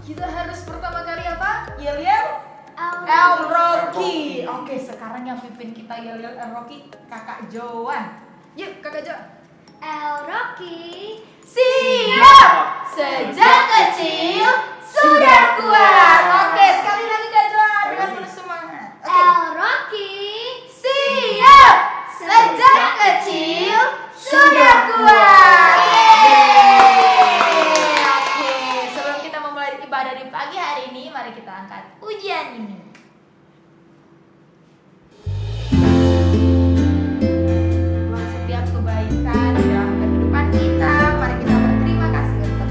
Kita harus pertama kali apa? Yel-yel El-Rocky. Oke, sekarang yang pimpin kita yel-yel El-Rocky Kakak Joan. Yuk, Kakak Jo. El-Rocky siap. Sejak kecil sudah kuat. Oke, sekali lagi Kak Joan dengan penuh semangat. El-Rocky siap. Sejak kecil sudah kuat. Ibadah di pagi hari ini, mari kita angkat ujian ini. Buat setiap kebaikan dalam kehidupan kita, mari kita berterima kasih untuk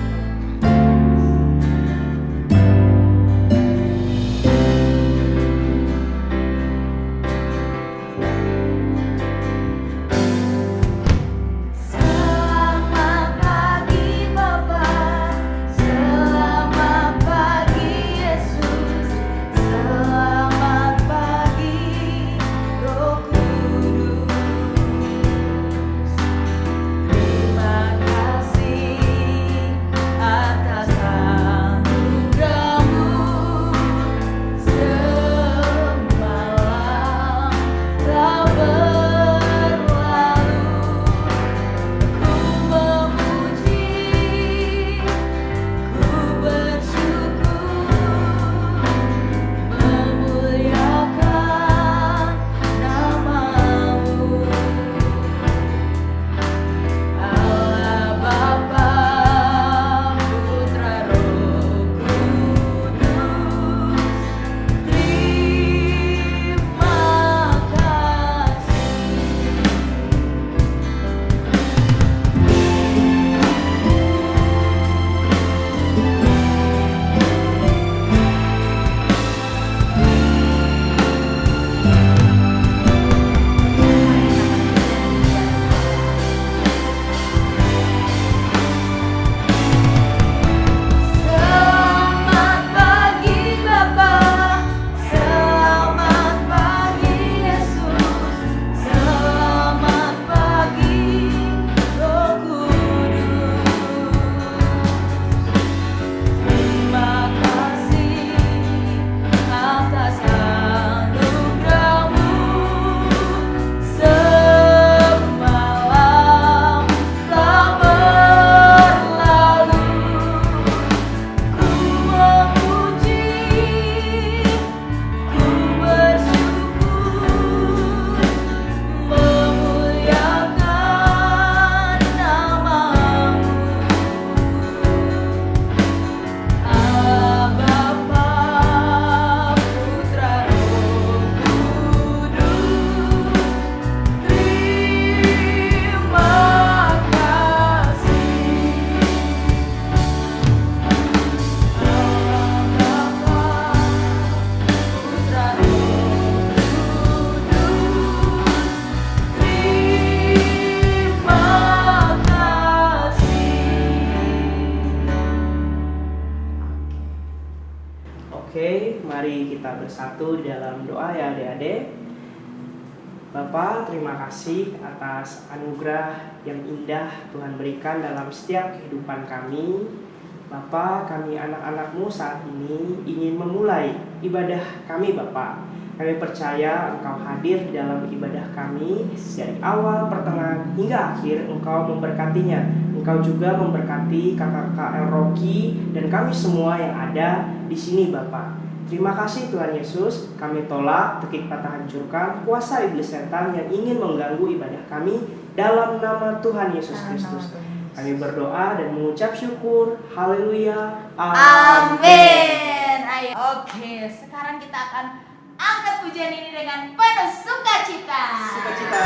Oke, mari kita bersatu dalam doa ya adik-adik. Bapa, terima kasih atas anugerah yang indah Tuhan berikan dalam setiap kehidupan kami. Bapa, kami anak-anak-Mu saat ini ingin memulai ibadah kami Bapa. Kami percaya Engkau hadir di dalam ibadah kami dari awal, pertengahan hingga akhir. Engkau memberkatinya. Engkau juga memberkati kakak-kakak El Rocky dan kami semua yang ada di sini Bapa. Terima kasih Tuhan Yesus, kami tolak, tekik patah hancurkan kuasa iblis setan yang ingin mengganggu ibadah kami dalam nama Tuhan Yesus Kristus. Kami berdoa dan mengucap syukur. Haleluya. Amin. Ayo. Oke, sekarang kita akan angkat pujian ini dengan penuh sukacita. Sukacita.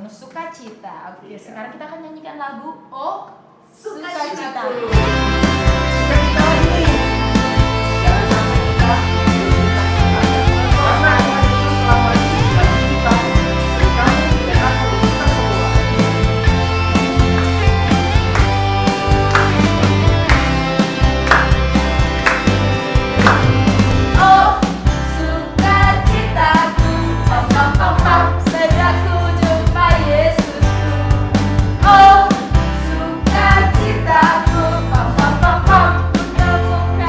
Sukacita. Oke, sekarang kita akan nyanyikan lagu Oh Sukacita. Sukacitaku, pam pam pam pam, untuk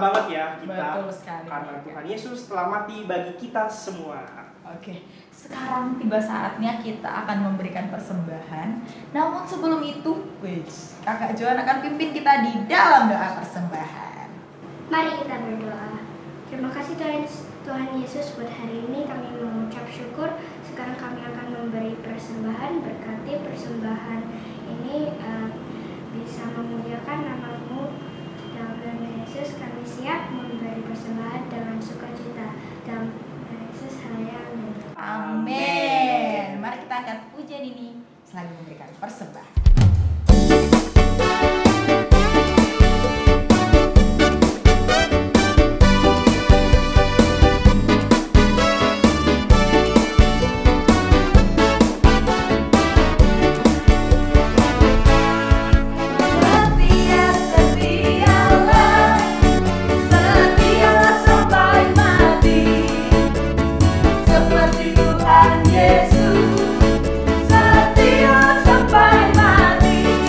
banget ya kita. Betul sekali. Karena Tuhan Yesus telah mati bagi kita semua. Oke, sekarang tiba saatnya kita akan memberikan persembahan. Namun sebelum itu, Kakak Joan akan pimpin kita di dalam doa persembahan. Mari kita berdoa. Terima kasih Tuhan Yesus buat hari ini kami mengucap syukur. Sekarang kami akan memberi persembahan. Berkati persembahan ini bisa memuliakan nama-Mu. Dalam nama Yesus kami siap memberi persembahan dengan sukacita. Dalam nama Yesus haleluya. Amin. Mari kita angkat pujian ini selagi memberikan persembahan. Seperti Tuhan Yesus setia sampai mati.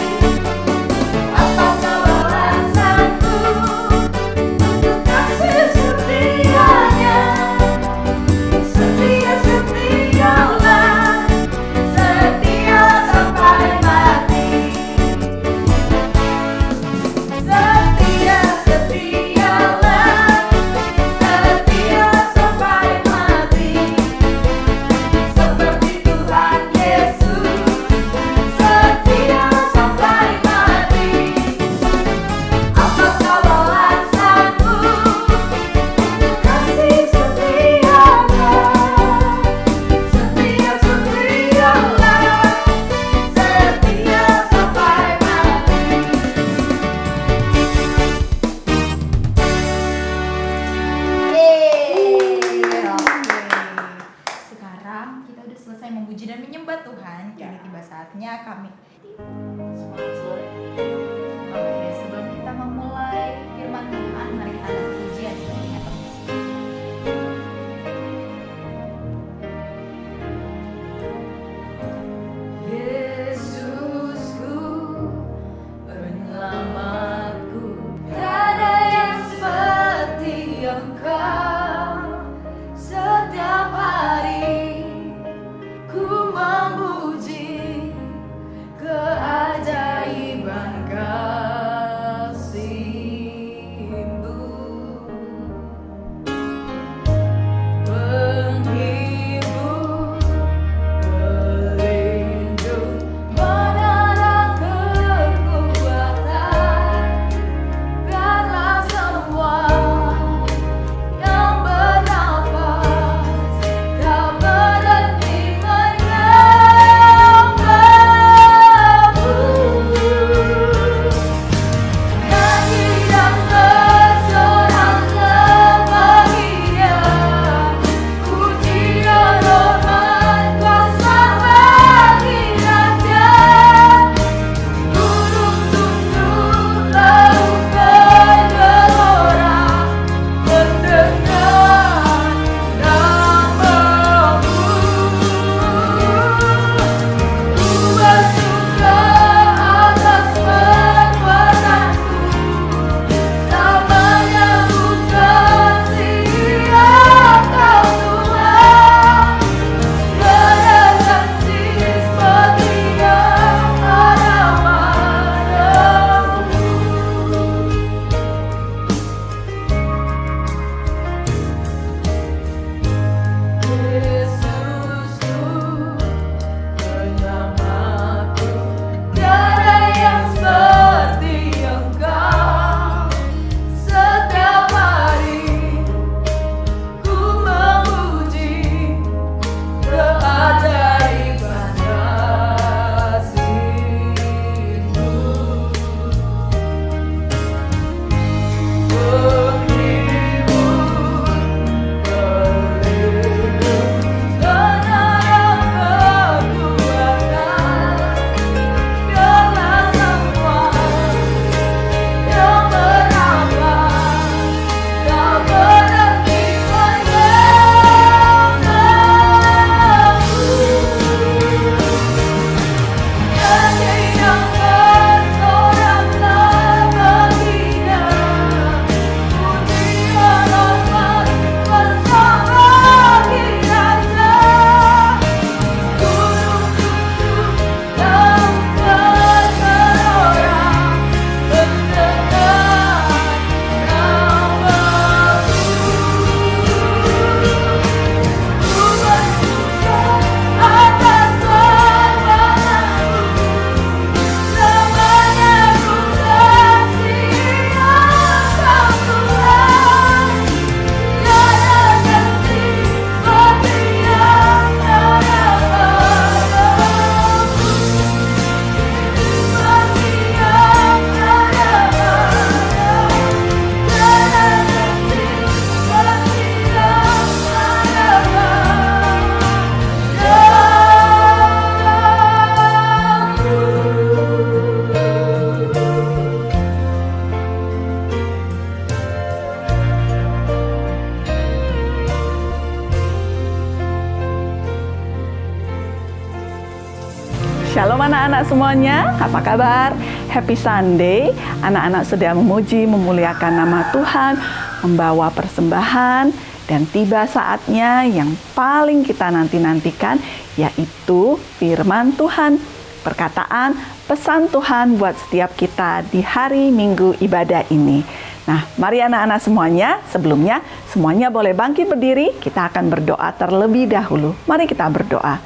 anak-anak semuanya, apa kabar? Happy Sunday. Anak-anak sudah memuji, memuliakan nama Tuhan, membawa persembahan, dan tiba saatnya yang paling kita nanti-nantikan, yaitu firman Tuhan, perkataan, pesan Tuhan buat setiap kita di hari Minggu ibadah ini. Nah, mari anak-anak semuanya, sebelumnya semuanya boleh bangkit berdiri, kita akan berdoa terlebih dahulu. Mari kita berdoa.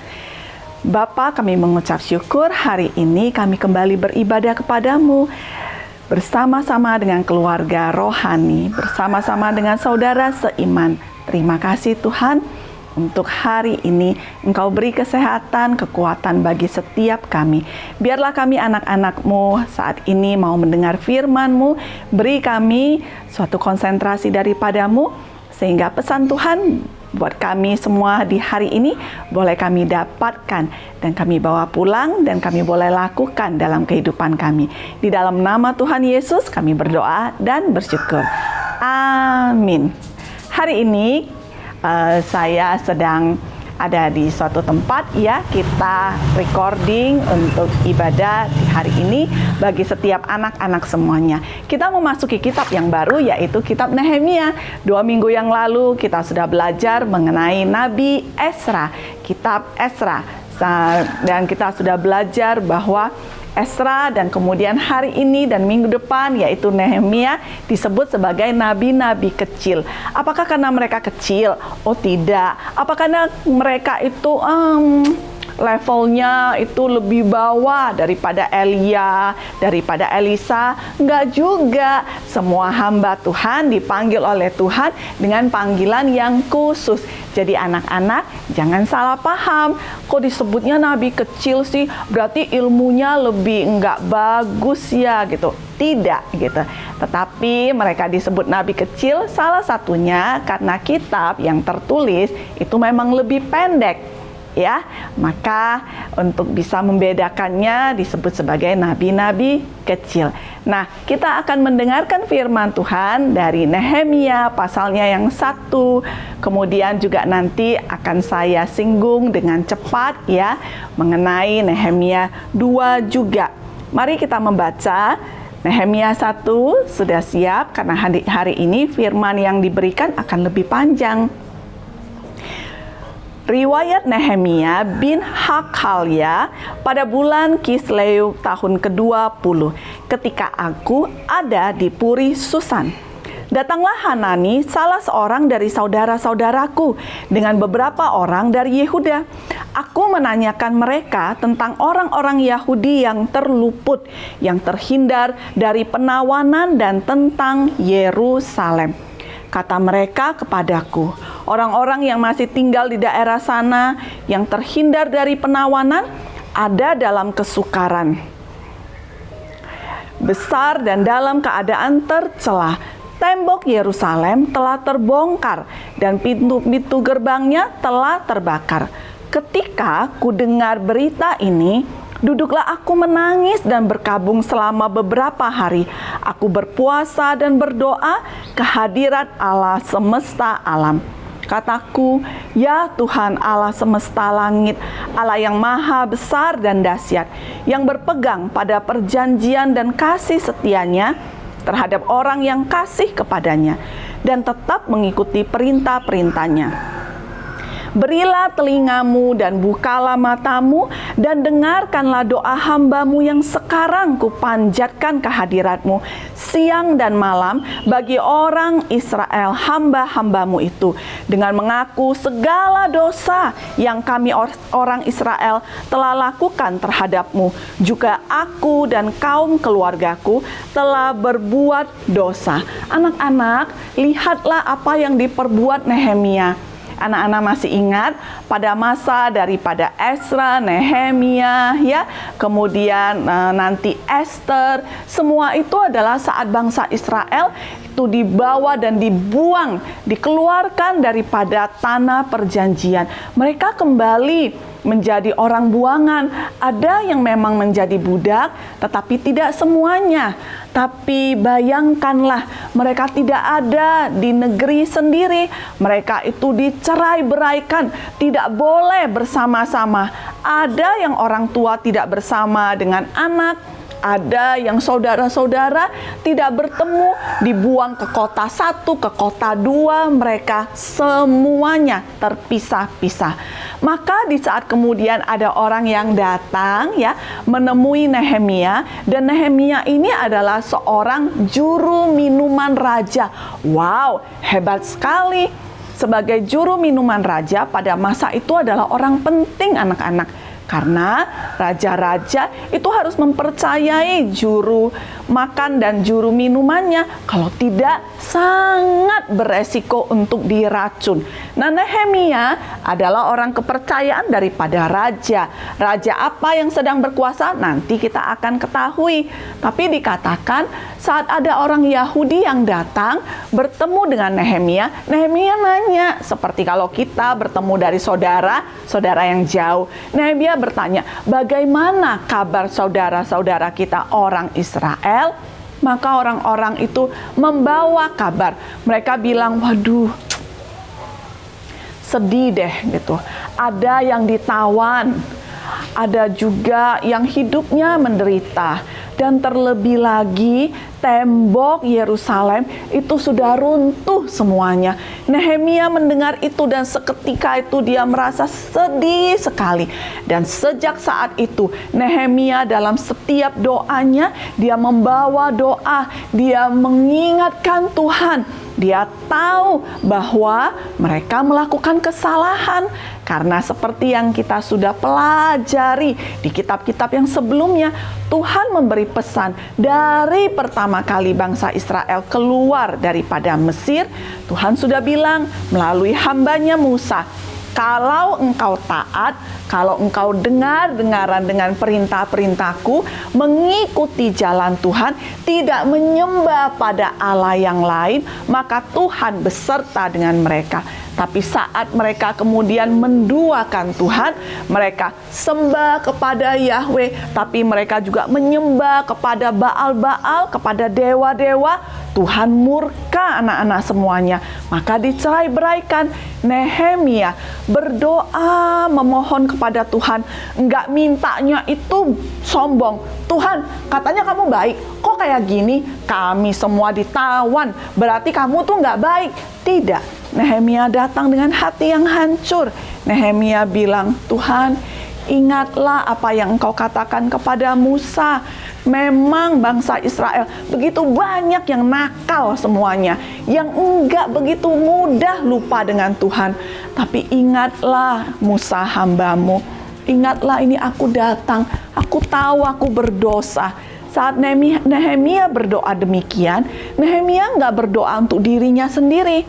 Bapa, kami mengucap syukur hari ini kami kembali beribadah kepadamu bersama-sama dengan keluarga rohani, bersama-sama dengan saudara seiman. Terima kasih Tuhan untuk hari ini. Engkau beri kesehatan, kekuatan bagi setiap kami. Biarlah kami anak-anak-Mu saat ini mau mendengar firman-Mu. Beri kami suatu konsentrasi daripadamu, sehingga pesan Tuhan buat kami semua di hari ini boleh kami dapatkan dan kami bawa pulang dan kami boleh lakukan dalam kehidupan kami. Di dalam nama Tuhan Yesus kami berdoa dan bersyukur. Amin. Hari ini saya sedang ada di suatu tempat ya, kita recording untuk ibadah di hari ini bagi setiap anak-anak semuanya. Kita memasuki kitab yang baru, yaitu kitab Nehemia. 2 minggu yang lalu kita sudah belajar mengenai Nabi Ezra, kitab Ezra, dan kita sudah belajar bahwa Ezra dan kemudian hari ini dan minggu depan yaitu Nehemia disebut sebagai nabi-nabi kecil. Apakah karena mereka kecil? Oh tidak. Apa karena mereka itu levelnya itu lebih bawah daripada Elia, daripada Elisa? Enggak juga. Semua hamba Tuhan dipanggil oleh Tuhan dengan panggilan yang khusus. Jadi anak-anak jangan salah paham. Kok disebutnya nabi kecil sih? Berarti ilmunya lebih enggak bagus ya gitu. Tidak gitu. Tetapi mereka disebut nabi kecil salah satunya karena kitab yang tertulis itu memang lebih pendek. Ya, maka untuk bisa membedakannya disebut sebagai nabi-nabi kecil. Nah, kita akan mendengarkan firman Tuhan dari Nehemia pasalnya yang 1. Kemudian juga nanti akan saya singgung dengan cepat ya mengenai Nehemia 2 juga. Mari kita membaca Nehemia 1. Sudah siap karena hari ini firman yang diberikan akan lebih panjang. Riwayat Nehemia bin Hakhalia pada bulan Kisleu tahun ke-20, ketika aku ada di Puri Susan. Datanglah Hanani, salah seorang dari saudara-saudaraku, dengan beberapa orang dari Yehuda. Aku menanyakan mereka tentang orang-orang Yahudi yang terluput, yang terhindar dari penawanan dan tentang Yerusalem. Kata mereka kepadaku, orang-orang yang masih tinggal di daerah sana, yang terhindar dari penawanan, ada dalam kesukaran besar dan dalam keadaan tercela. Tembok Yerusalem telah terbongkar dan pintu-pintu gerbangnya telah terbakar. Ketika ku dengar berita ini, duduklah aku menangis dan berkabung selama beberapa hari. Aku berpuasa dan berdoa ke hadirat Allah semesta alam. Kataku, ya Tuhan Allah semesta langit, Allah yang maha besar dan dahsyat, yang berpegang pada perjanjian dan kasih setianya terhadap orang yang kasih kepadanya dan tetap mengikuti perintah-perintahnya. Berilah telingamu dan bukalah matamu dan dengarkanlah doa hambamu yang sekarang kupanjatkan ke hadiratmu siang dan malam bagi orang Israel, hamba-hambamu itu, dengan mengaku segala dosa yang kami orang Israel telah lakukan terhadapmu. Juga aku dan kaum keluargaku telah berbuat dosa. Anak-anak, lihatlah apa yang diperbuat Nehemia. Anak-anak masih ingat pada masa daripada Ezra, Nehemia, ya, kemudian nanti Esther, semua itu adalah saat bangsa Israel itu dibawa dan dibuang, dikeluarkan daripada tanah perjanjian. Mereka kembali menjadi orang buangan, ada yang memang menjadi budak, tetapi tidak semuanya. Tapi bayangkanlah, mereka tidak ada di negeri sendiri. Mereka itu dicerai-beraikan, tidak boleh bersama-sama. Ada yang orang tua tidak bersama dengan anak, ada yang saudara-saudara tidak bertemu, dibuang ke kota satu, ke kota dua, mereka semuanya terpisah-pisah. Maka di saat kemudian ada orang yang datang ya menemui Nehemia, dan Nehemia ini adalah seorang juru minuman raja. Wow, hebat sekali. Sebagai juru minuman raja pada masa itu adalah orang penting, anak-anak. Karena raja-raja itu harus mempercayai juru makan dan juru minumannya. Kalau tidak, sangat beresiko untuk diracun. Nah, Nehemia adalah orang kepercayaan daripada raja. Raja apa yang sedang berkuasa? Nanti kita akan ketahui. Tapi dikatakan saat ada orang Yahudi yang datang bertemu dengan Nehemia, Nehemia nanya, seperti kalau kita bertemu dari saudara yang jauh. Nehemia bertanya, bagaimana kabar saudara-saudara kita orang Israel? Maka orang-orang itu membawa kabar. Mereka bilang, waduh, sedih deh gitu. Ada yang ditawan, ada juga yang hidupnya menderita. Dan terlebih lagi, tembok Yerusalem itu sudah runtuh semuanya. Nehemia mendengar itu dan seketika itu dia merasa sedih sekali. Dan sejak saat itu, Nehemia dalam setiap doanya, dia membawa doa, dia mengingatkan Tuhan. Dia tahu bahwa mereka melakukan kesalahan. Karena seperti yang kita sudah pelajari di kitab-kitab yang sebelumnya, Tuhan memberi pesan dari pertama kali bangsa Israel keluar daripada Mesir. Tuhan sudah bilang melalui hambanya Musa, kalau engkau taat, kalau engkau dengar-dengaran dengan perintah-perintahku, mengikuti jalan Tuhan, tidak menyembah pada Allah yang lain, maka Tuhan beserta dengan mereka. Tapi saat mereka kemudian menduakan Tuhan, mereka sembah kepada Yahweh, tapi mereka juga menyembah kepada Baal-Baal, kepada dewa-dewa. Tuhan murka anak-anak semuanya. Maka dicerai-beraikan. Nehemia berdoa memohon kepada Tuhan. Enggak mintanya itu sombong. Tuhan, katanya kamu baik. Kok kayak gini? Kami semua ditawan. Berarti kamu tuh enggak baik. Tidak. Nehemia datang dengan hati yang hancur. Nehemia bilang, Tuhan, ingatlah apa yang engkau katakan kepada Musa. Memang bangsa Israel begitu banyak yang nakal semuanya, yang enggak begitu mudah lupa dengan Tuhan. Tapi ingatlah Musa hambamu, ingatlah ini aku datang, aku tahu aku berdosa. Saat Nehemia berdoa demikian, Nehemia enggak berdoa untuk dirinya sendiri.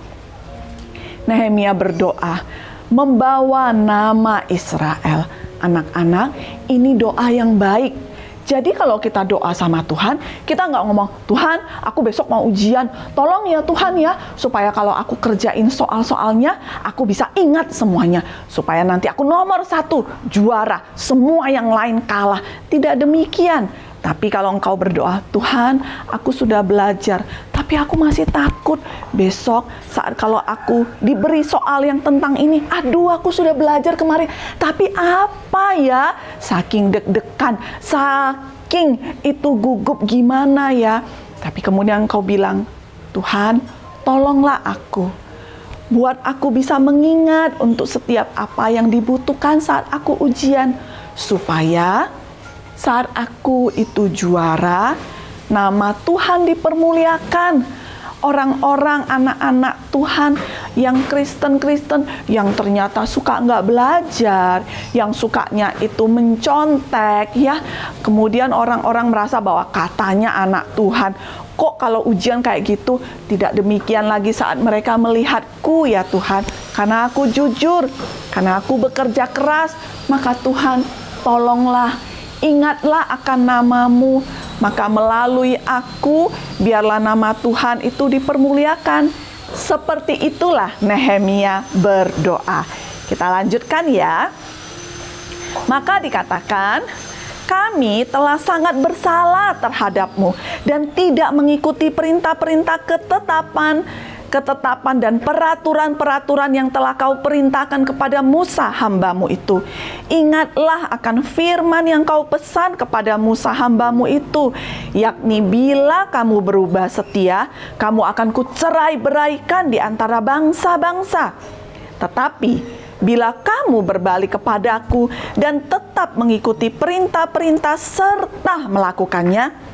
Nehemia berdoa membawa nama Israel. Anak-anak, ini doa yang baik. Jadi kalau kita doa sama Tuhan, kita nggak ngomong, Tuhan, aku besok mau ujian, tolong ya Tuhan ya, supaya kalau aku kerjain soal-soalnya, aku bisa ingat semuanya. Supaya nanti aku nomor 1, juara, semua yang lain kalah. Tidak demikian. Tapi kalau engkau berdoa, Tuhan, aku sudah belajar, tapi aku masih takut. Besok saat kalau aku diberi soal yang tentang ini, aduh aku sudah belajar kemarin, tapi apa ya? Saking deg-degan, saking itu gugup gimana ya? Tapi kemudian engkau bilang, Tuhan, tolonglah aku. Buat aku bisa mengingat untuk setiap apa yang dibutuhkan saat aku ujian. Supaya saat aku itu juara, nama Tuhan dipermuliakan. Orang-orang, anak-anak Tuhan yang Kristen-Kristen, yang ternyata suka nggak belajar, yang sukanya itu mencontek, ya. Kemudian orang-orang merasa bahwa katanya anak Tuhan. Kok kalau ujian kayak gitu? Tidak demikian lagi saat mereka melihatku, ya Tuhan. Karena aku jujur, karena aku bekerja keras, maka Tuhan tolonglah. Ingatlah akan namamu, maka melalui aku, biarlah nama Tuhan itu dipermuliakan. Seperti itulah Nehemia berdoa. Kita lanjutkan ya. Maka dikatakan, kami telah sangat bersalah terhadap-Mu dan tidak mengikuti perintah-perintah ketetapan dan peraturan-peraturan yang telah Kau perintahkan kepada Musa hamba-Mu itu. Ingatlah akan firman yang Kau pesan kepada Musa hamba-Mu itu, yakni bila kamu berubah setia, kamu akan kucerai-beraikan di antara bangsa-bangsa. Tetapi bila kamu berbalik kepadaku dan tetap mengikuti perintah-perintah serta melakukannya,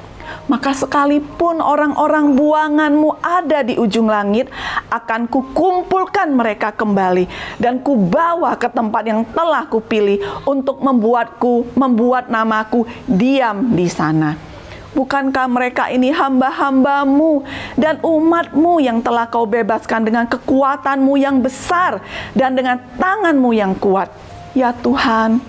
maka sekalipun orang-orang buanganmu ada di ujung langit, akan kukumpulkan mereka kembali dan kubawa ke tempat yang telah kupilih untuk membuat namaku diam di sana. Bukankah mereka ini hamba-hamba-Mu dan umat-Mu yang telah Kau bebaskan dengan kekuatan-Mu yang besar dan dengan tangan-Mu yang kuat? Ya Tuhan,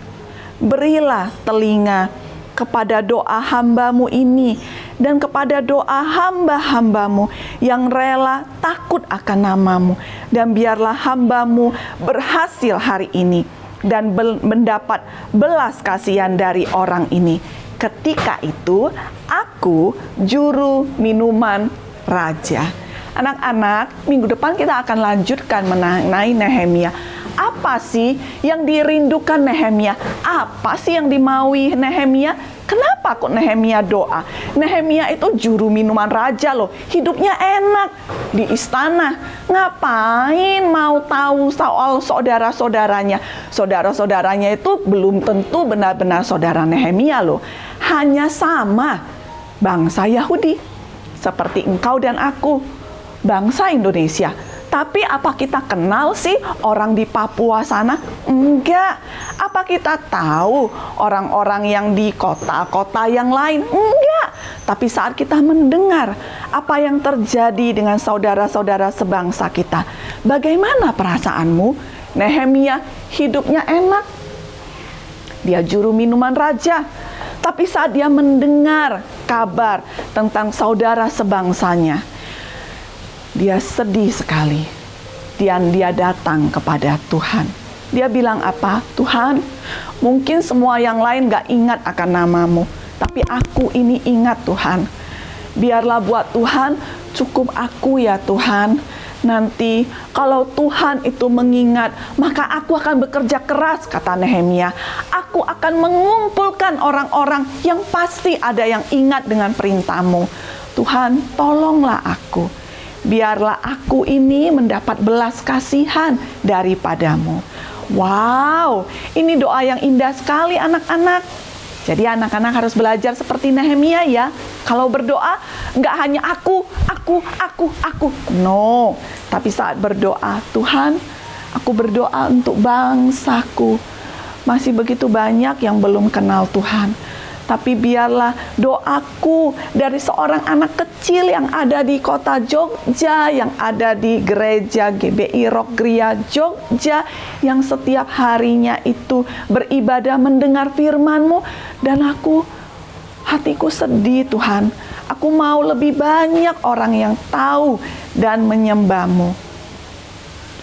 berilah telinga kepada doa hamba-Mu ini dan kepada doa hamba-hamba-Mu yang rela takut akan nama-Mu. Dan biarlah hamba-Mu berhasil hari ini dan mendapat belas kasihan dari orang ini. Ketika itu, aku juru minuman raja. Anak-anak, minggu depan kita akan lanjutkan mengenai Nehemia. Apa sih yang dirindukan Nehemia? Apa sih yang dimaui Nehemia? Kenapa kok Nehemia doa? Nehemia itu juru minuman raja loh. Hidupnya enak di istana. Ngapain mau tahu soal saudara-saudaranya? Saudara-saudaranya itu belum tentu benar-benar saudara Nehemia loh. Hanya sama bangsa Yahudi. Seperti engkau dan aku, bangsa Indonesia. Tapi apa kita kenal sih orang di Papua sana? Enggak. Apa kita tahu orang-orang yang di kota-kota yang lain? Enggak. Tapi saat kita mendengar apa yang terjadi dengan saudara-saudara sebangsa kita, bagaimana perasaanmu? Nehemia hidupnya enak. Dia juru minuman raja. Tapi saat dia mendengar kabar tentang saudara sebangsanya, dia sedih sekali. Dan dia datang kepada Tuhan. Dia bilang apa? Tuhan, mungkin semua yang lain gak ingat akan nama-Mu, tapi aku ini ingat Tuhan. Biarlah buat Tuhan cukup aku ya Tuhan. Nanti kalau Tuhan itu mengingat, maka aku akan bekerja keras, kata Nehemia. Aku akan mengumpulkan orang-orang yang pasti ada yang ingat dengan perintah-Mu. Tuhan, tolonglah aku. Biarlah aku ini mendapat belas kasihan daripada-Mu. Wow, ini doa yang indah sekali anak-anak. Jadi anak-anak harus belajar seperti Nehemia ya. Kalau berdoa, nggak hanya aku. No, tapi saat berdoa, Tuhan, aku berdoa untuk bangsaku. Masih begitu banyak yang belum kenal Tuhan. Tapi biarlah doaku dari seorang anak kecil yang ada di kota Jogja, yang ada di gereja GBI Rock Gria Jogja, yang setiap harinya itu beribadah mendengar firman-Mu, dan hatiku sedih Tuhan. Aku mau lebih banyak orang yang tahu dan menyembah-Mu.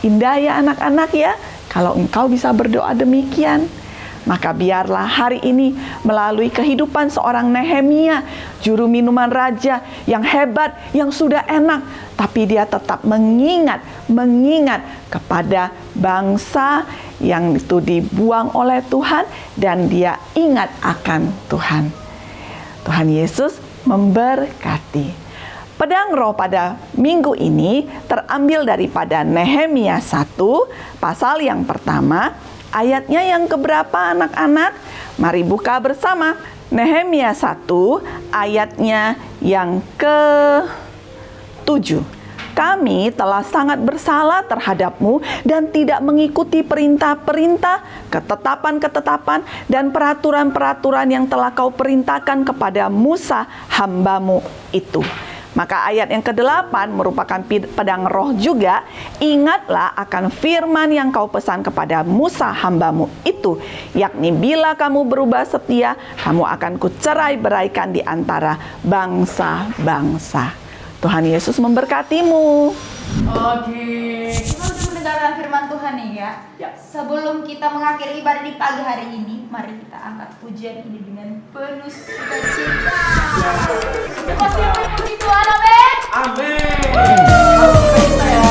Indah ya anak-anak ya, kalau engkau bisa berdoa demikian. Maka biarlah hari ini melalui kehidupan seorang Nehemia, juru minuman raja yang hebat, yang sudah enak, tapi dia tetap mengingat kepada bangsa yang itu dibuang oleh Tuhan, dan dia ingat akan Tuhan. Tuhan Yesus memberkati. Pedang roh pada minggu ini terambil daripada Nehemia 1, pasal yang pertama. Ayatnya yang keberapa anak-anak? Mari buka bersama. Nehemia 1 ayatnya yang ke-7. Kami telah sangat bersalah terhadap-Mu dan tidak mengikuti perintah-perintah, ketetapan-ketetapan dan peraturan-peraturan yang telah Kau perintahkan kepada Musa hamba-Mu itu. Maka ayat yang ke-8 merupakan pedang roh juga. Ingatlah akan firman yang Kau pesan kepada Musa hamba-Mu itu, yakni bila kamu berubah setia, kamu akan kucerai-beraikan di antara bangsa-bangsa. Tuhan Yesus memberkatimu. Oke, kita sudah mendengarkan firman Tuhan nih ya. Ya. Sebelum kita mengakhiri ibadah di pagi hari ini, mari kita angkat pujian ini dengan penuh sukacita. Semua siap memuji Tuhan, amin. Amin. Harus sukacita ya.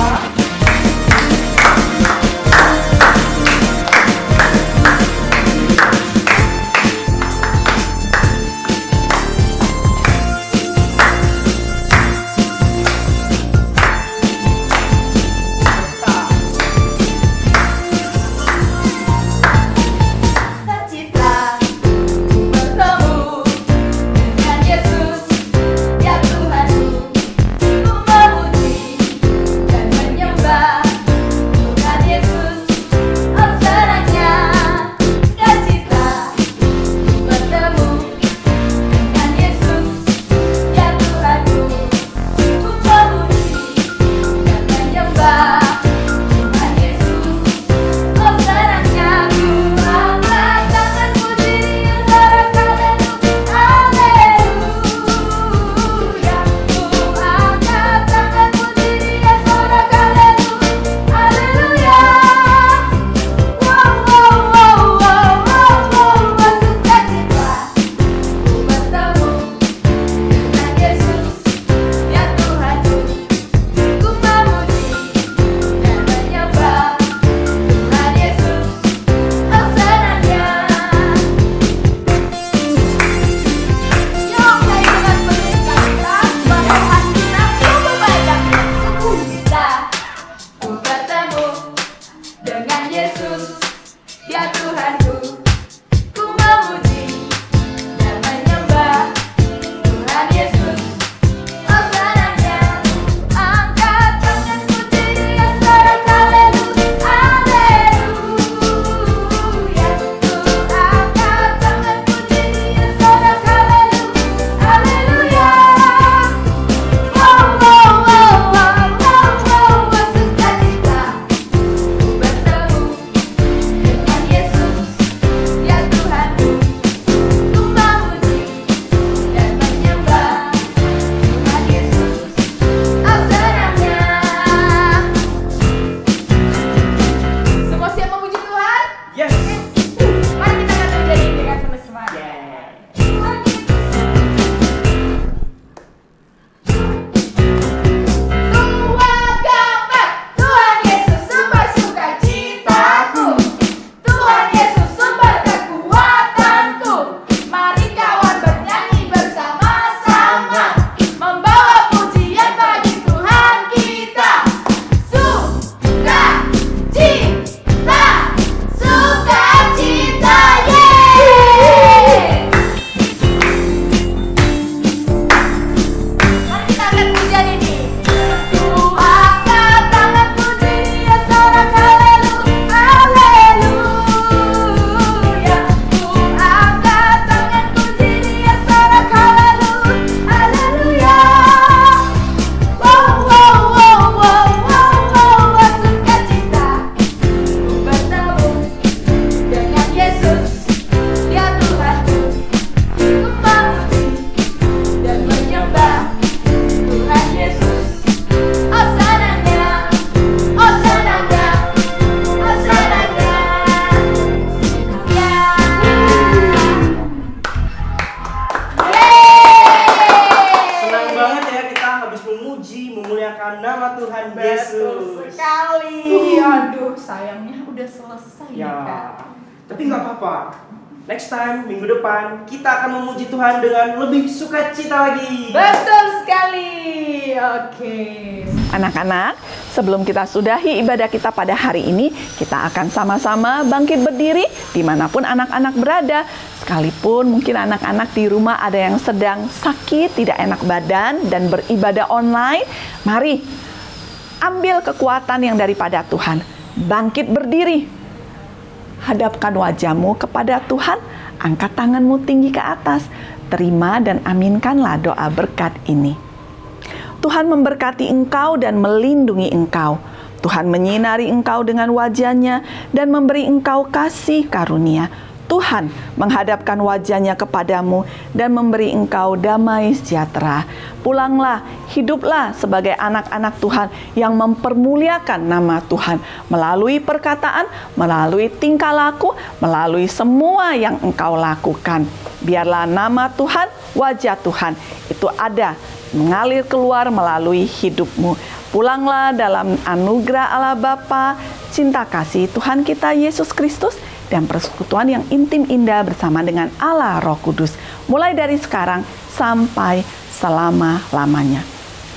Sukacita bertemu dengan Yesus, ya Tuhanku. Ku memuji dan menyembah Tuhan Yesus. Oh senangnya sukacita bertemu dengan Yesus, ya Tuhanku. Ku memuji dan menyembah Tuhan Yesus. Oh senangnya ku angkat tangan puji sorak haleluya. Ku angkat tangan puji sorak haleluya. Wow wow wow wow wow wow. Sukacita ku bertemu dengan Yesus, ya Tuhanku. Ku memuji dan menyembah Tuhan Yesus. Oh senangnya. Yuk nyanyi dengan penuh sukacita, pada hati nafsu memandang sukacita. Ku bertemu dengan Yesus, ya Tuhanku. Ku memuji dan menyembah Tuhan Yesus. Oh senangnya, angkat tangan puji dia sorak haleluya. Ku angkat tangan puji dia sorak haleluya. Wow wow wow wow wow wow. Sukacita ku bertemu dengan Yesus, ya Tuhanku. Ku memuji dan menyembah Tuhan Yesus. Oh senangnya. Semua siap memuji Tuhan? Yes. Mari kita akan menjadi dengan penuh semangat. Yeah. Tuhan gambar Tuhan Yesus sumber sukacitaku. Tuhan Yesus sumber kekuatanku. Mari kawan bernyanyi bersama-sama, membawa pujian bagi Tuhan kita. Sukacita, yeay. Mari kita angkat pujian ini. Ku angkat tangan puji dia sorak haleluya. Ku angkat tangan puji dia sorak haleluya. Wow wow wow wow wow wow. Sukacita ku bertemu dengan Yesus, ya Tuhanku. Ku memuji dan menyembah Tuhan Yesus. Oh senangnya, oh senangnya, oh senangnya. Ya. Senang banget ya kita habis memuji, memuliakan nama Tuhan Yesus. Betul sekali. Aduh, sayangnya udah selesai nih, Ya, Kak. tapi nggak apa-apa. Next time, minggu depan, kita akan memuji Tuhan dengan lebih sukacita lagi. Betul sekali. Oke. Anak-anak, sebelum kita sudahi ibadah kita pada hari ini, kita akan sama-sama bangkit berdiri dimanapun anak-anak berada. Sekalipun mungkin anak-anak di rumah ada yang sedang sakit, tidak enak badan, dan beribadah online, mari ambil kekuatan yang daripada Tuhan. Bangkit berdiri. Hadapkan wajahmu kepada Tuhan, angkat tanganmu tinggi ke atas. Terima dan aminkanlah doa berkat ini. Tuhan memberkati engkau dan melindungi engkau. Tuhan menyinari engkau dengan wajah-Nya dan memberi engkau kasih karunia. Tuhan menghadapkan wajahnya kepadamu dan memberi engkau damai sejahtera. Pulanglah, hiduplah sebagai anak-anak Tuhan yang mempermuliakan nama Tuhan melalui perkataan, melalui tingkah laku, melalui semua yang engkau lakukan. Biarlah nama Tuhan, wajah Tuhan itu ada, mengalir keluar melalui hidupmu. Pulanglah dalam anugerah Allah Bapa, cinta kasih Tuhan kita Yesus Kristus, dan persekutuan yang intim indah bersama dengan Allah Roh Kudus, mulai dari sekarang sampai selama-lamanya.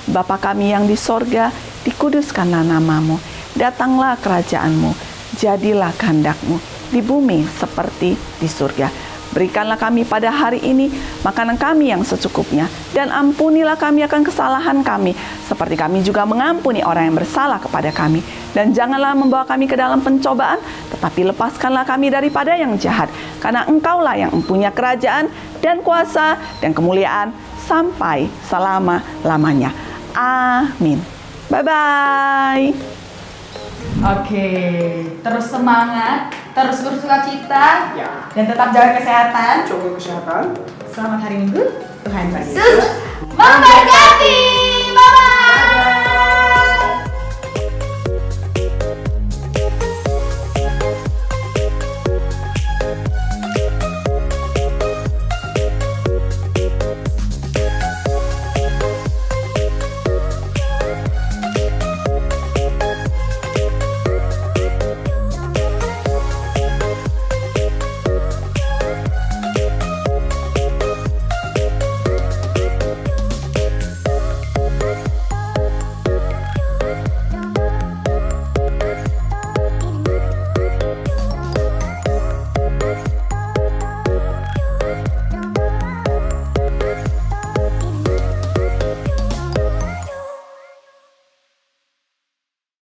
Bapa kami yang di sorga, dikuduskanlah namamu, datanglah kerajaanmu, jadilah kehendakmu di bumi seperti di surga. Berikanlah kami pada hari ini makanan kami yang secukupnya, dan ampunilah kami akan kesalahan kami, seperti kami juga mengampuni orang yang bersalah kepada kami. Dan janganlah membawa kami ke dalam pencobaan, tetapi lepaskanlah kami daripada yang jahat, karena Engkaulah yang mempunyai kerajaan dan kuasa dan kemuliaan sampai selama-lamanya. Amin. Bye-bye. Oke, terus semangat, terus bersukacita, Ya. dan tetap jaga kesehatan. Jaga kesehatan. Selamat hari Minggu. Tuhan Yesus Yesus memberkati.